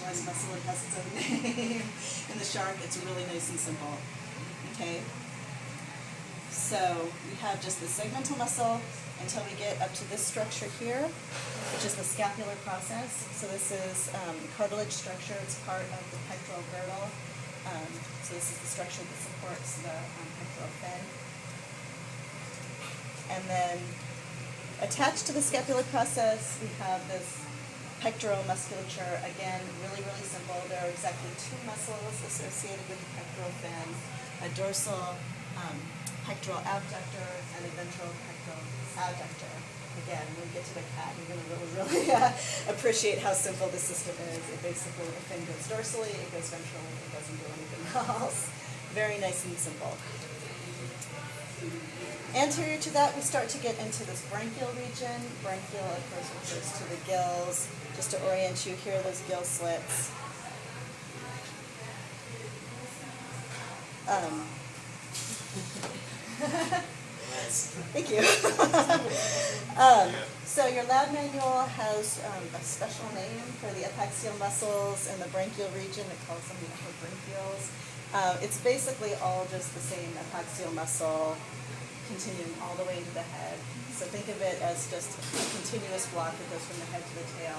specialized muscle. It has its own name. In the shark, it's really nice and simple. Okay? So we have just the segmental muscle until we get up to this structure here, which is the scapular process. So this is cartilage structure. It's part of the pectoral girdle. So this is the structure that supports the pectoral fin. And then attached to the scapular process, we have this pectoral musculature. Again, really, really simple. There are exactly two muscles associated with the pectoral fin, a dorsal pectoral abductor and a ventral pectoral adductor. Again, when we get to the cat, you're going to really appreciate how simple the system is. It basically, the fin goes dorsally, it goes ventrally, it doesn't do anything else. Very nice and simple. Anterior to that, we start to get into this branchial region. Branchial, of course, refers to the gills. Just to orient you, here are those gill slits. Thank you. So your lab manual has a special name for the epaxial muscles in the branchial region. It calls them the upper branchials. It's basically all just the same epaxial muscle continuing all the way into the head. So think of it as just a continuous block that goes from the head to the tail.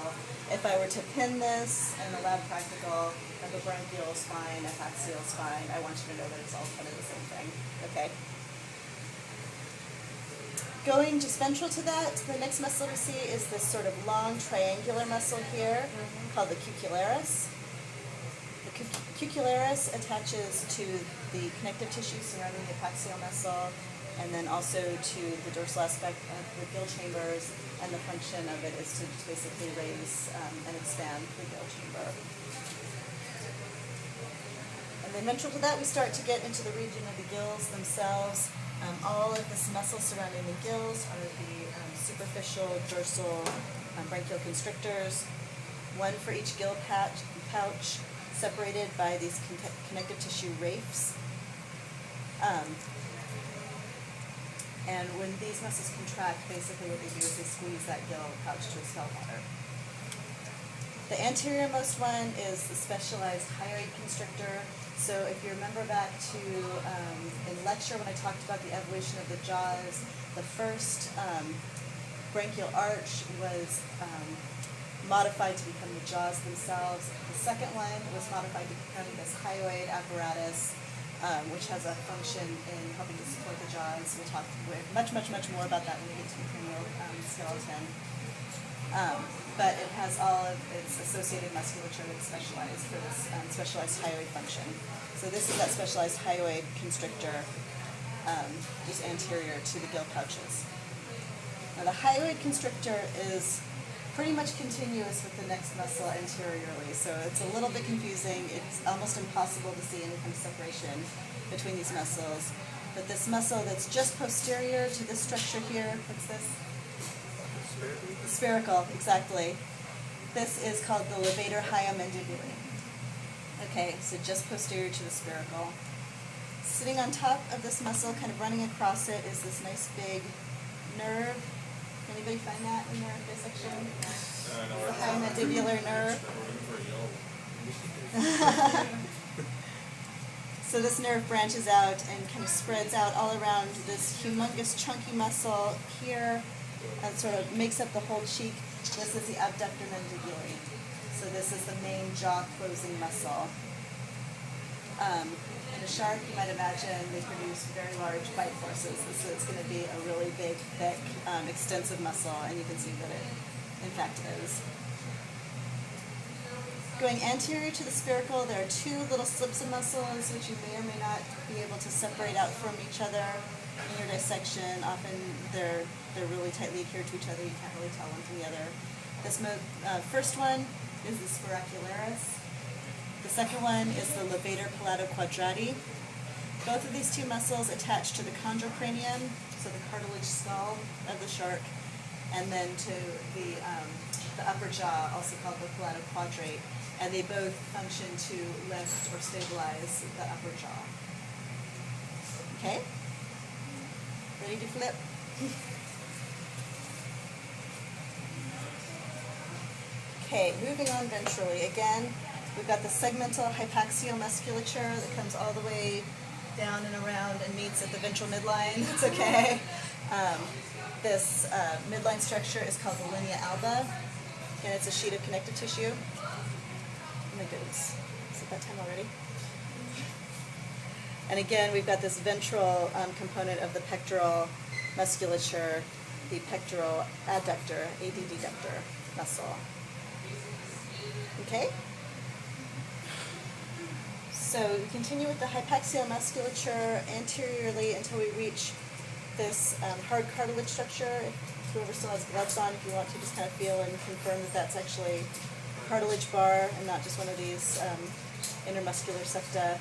If I were to pin this in the lab practical of a branchial spine, epaxial spine, I want you to know that it's all kind of the same thing. Okay? Going just ventral to that, the next muscle we see is this sort of long triangular muscle here called the cucularis. The cucularis attaches to the connective tissue surrounding the epaxial muscle, and then also to the dorsal aspect of the gill chambers, and the function of it is to basically raise and expand the gill chamber. And then ventral to that, we start to get into the region of the gills themselves. All of this muscle surrounding the gills are the superficial dorsal branchial constrictors, one for each gill pouch, separated by these connective tissue rafes. And when these muscles contract, basically what they do is they squeeze that gill pouch to expel water. The anterior-most one is the specialized hyoid constrictor. So if you remember back to in lecture when I talked about the evolution of the jaws, the first branchial arch was modified to become the jaws themselves. The second one was modified to become this hyoid apparatus, which has a function in helping to support the jaws. We'll talk much more about that when we get to the cranial skeleton. But it has all of its associated musculature that's specialized for this specialized hyoid function. So this is that specialized hyoid constrictor, just anterior to the gill pouches. Now the hyoid constrictor is pretty much continuous with the next muscle anteriorly, so it's a little bit confusing. It's almost impossible to see any kind of separation between these muscles. But this muscle that's just posterior to this structure here, what's this? Spherical, exactly. This is called the levator hyamandibuli. Okay, so just posterior to the spherical. Sitting on top of this muscle, kind of running across it, is this nice big nerve. Anybody find that in their dissection? The hyomandibular nerve. So this nerve branches out and kind of spreads out all around this humongous chunky muscle here, and sort of makes up the whole cheek. This is the abductor mandibuli. So this is the main jaw closing muscle. In a shark, you might imagine they produce very large bite forces. So it's going to be a really big, thick, extensive muscle, and you can see that it, in fact, is. Going anterior to the spherical, there are two little slips of muscles which you may or may not be able to separate out from each other in your dissection. Often they're really tightly adhered to each other. You can't really tell one from the other. This first one is the spiracularis. The second one is the levator palato-quadrati. Both of these two muscles attach to the chondrocranium, so the cartilage skull of the shark, and then to the upper jaw, also called the palato-quadrate, and they both function to lift or stabilize the upper jaw. Okay? Ready to flip? Okay, moving on ventrally. Again, We've got the segmental hypaxial musculature that comes all the way down and around and meets at the ventral midline. It's okay. This midline structure is called the linea alba, and it's a sheet of connective tissue. Oh my goodness, is it that time already? And again, we've got this ventral component of the pectoral musculature, the pectoral adductor, adductor muscle. Okay? So we continue with the hypaxial musculature anteriorly until we reach this hard cartilage structure. If whoever still has gloves on, if you want to just kind of feel and confirm that that's actually a cartilage bar and not just one of these intermuscular septa.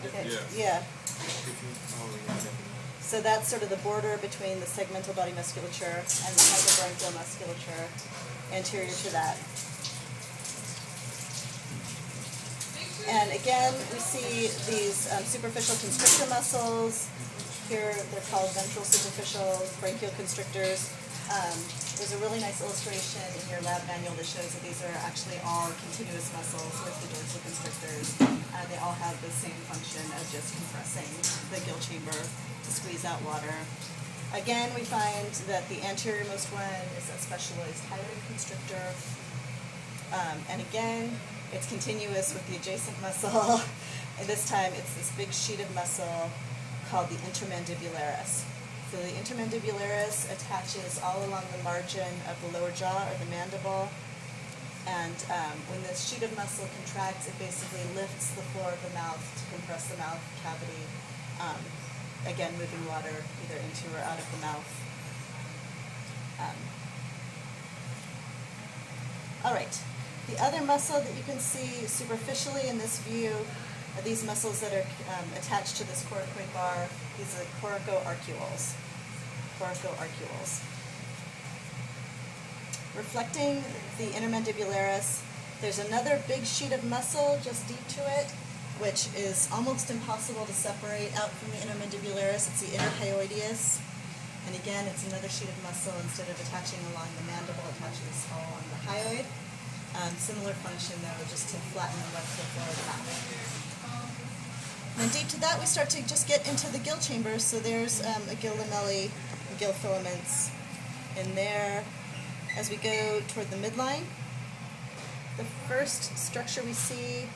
Okay. Yeah. So that's sort of the border between the segmental body musculature and the hypobranchial musculature anterior to that. And again, we see these superficial constrictor muscles. Here they're called ventral superficial brachial constrictors. There's a really nice illustration in your lab manual that shows that these are actually all continuous muscles with the dorsal constrictors. They all have the same function of just compressing the gill chamber to squeeze out water. Again, we find that the anteriormost one is a specialized hyoid constrictor. And again, it's continuous with the adjacent muscle. And this time it's this big sheet of muscle called the intermandibularis. So the intermandibularis attaches all along the margin of the lower jaw or the mandible. And when this sheet of muscle contracts, it basically lifts the floor of the mouth to compress the mouth cavity. Again, moving water either into or out of the mouth. All right. The other muscle that you can see superficially in this view are these muscles that are attached to this coracoid bar. These are coracoarcules. Coracoarcules. Reflecting the intermandibularis, there's another big sheet of muscle just deep to it, which is almost impossible to separate out from the intermandibularis. It's the interhyoideus. And again, it's another sheet of muscle. Instead of attaching along the mandible, it attaches all along the hyoid. Similar function though, just to flatten and lift the floor of the mouth. And deep to that, we start to just get into the gill chamber. So there's a gill lamellae, gill filaments in there. As we go toward the midline, the first structure we see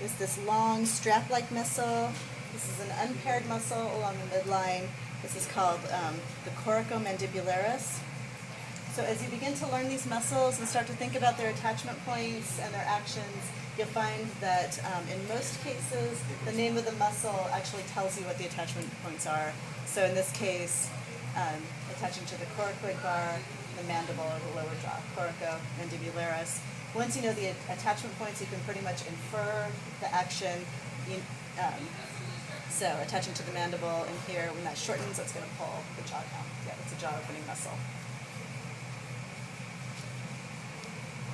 is this long strap-like muscle. This is an unpaired muscle along the midline. This is called the coracomandibularis. So as you begin to learn these muscles and start to think about their attachment points and their actions, you'll find that in most cases, the name of the muscle actually tells you what the attachment points are. So in this case, attaching to the coracoid bar, the mandible or the lower jaw, coracomandibularis. Once you know the attachment points, you can pretty much infer the action. So attaching to the mandible in here, when that shortens, that's going to pull the jaw down. Yeah, it's a jaw opening muscle.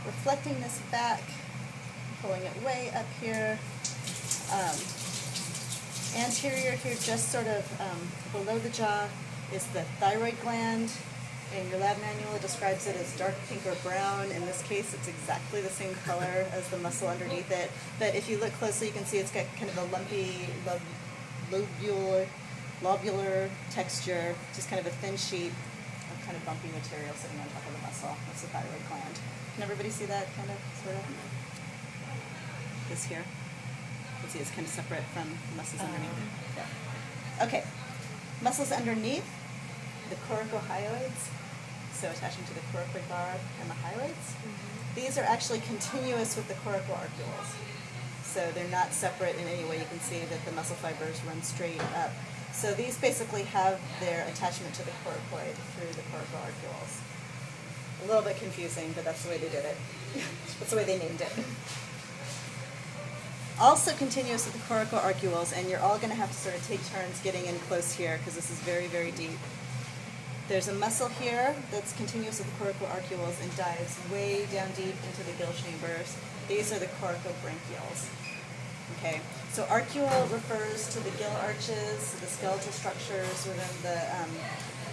Reflecting this back, pulling it way up here. Anterior here, just sort of below the jaw, is the thyroid gland. In your lab manual, it describes it as dark pink or brown. In this case, it's exactly the same color as the muscle underneath it. But if you look closely, you can see it's got kind of a lumpy, lobular texture, just kind of a thin sheet of kind of bumpy material sitting on top of the muscle. That's the thyroid gland. Can everybody see that kind of, sort of? This here. You can see it's kind of separate from the muscles underneath. Yeah. Okay. Muscles underneath, the coracohyoids, so attaching to the coracoid bar and the hyoids. These are actually continuous with the coracoarcules. So they're not separate in any way. You can see that the muscle fibers run straight up. So these basically have their attachment to the coracoid through the coracoarcules. A little bit confusing, but that's the way they did it. That's the way they named it. Also continuous with the coracoarcules, and you're all going to have to sort of take turns getting in close here because this is very, very deep. There's a muscle here that's continuous with the coracoarcules and dives way down deep into the gill chambers. These are the coracobranchials. Okay, so arcuole refers to the gill arches, the skeletal structures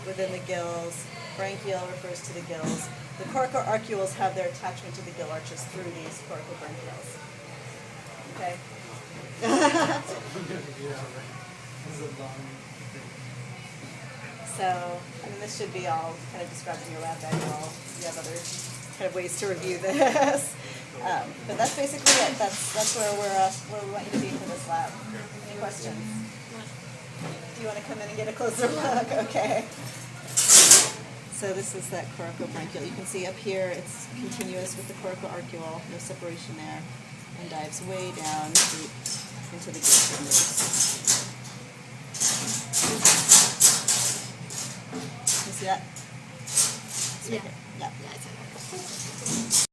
within the gills. Branchial refers to the gills. The coracoarcules have their attachment to the gill arches through these coracobranchials. Okay. So, I mean, this should be all kind of described in your lab manual. You have other kind of ways to review this. But that's basically it. That's where we want you to be for this lab. Any questions? Do you want to come in and get a closer look? Okay. So this is that coracobranchial. You can see up here it's continuous with the coracoarcual, no separation there, and dives way down deep into the gill tendons. You see that? Yeah. Yeah. Yeah, I see that.